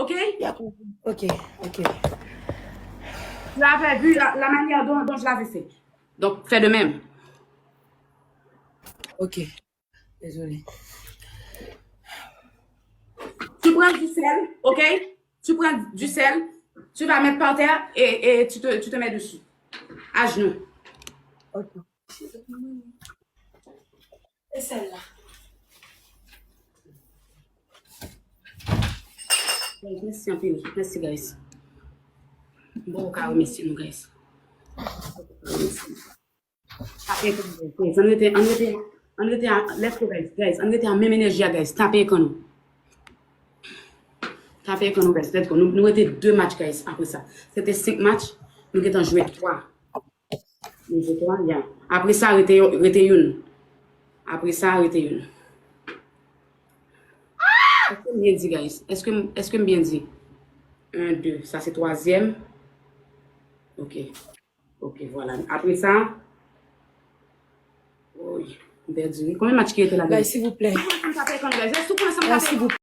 ok? Ok. Tu avais vu la manière dont je l'avais fait. Donc, fais de même. Ok. Désolé. Tu prends du sel, ok? Tu prends du sel, tu vas mettre par terre et tu te mets dessus. À genoux. Ok. Et celle-là. Merci un peu. Merci, guys. Bon, merci, nous, guys. Tapez comme guys. On était à let's go, guys. On était à même énergie, guys. Tapez comme nous. Tapez comme nous, guys. Let's go. Nous étions 2 matchs, guys, après ça. C'était 5 matchs. Nous étions joué 3. Nous joué 3, yeah. Après ça, arrêtez une. Après ça, arrêtez une. Est-ce que bien dit, guys? Est-ce que bien dit? 1, 2. Ça, c'est 3e. Ok. Ok, voilà. Après ça, oui. Combien de matchs qui étaient là? Guys, s'il vous plaît. Merci beaucoup.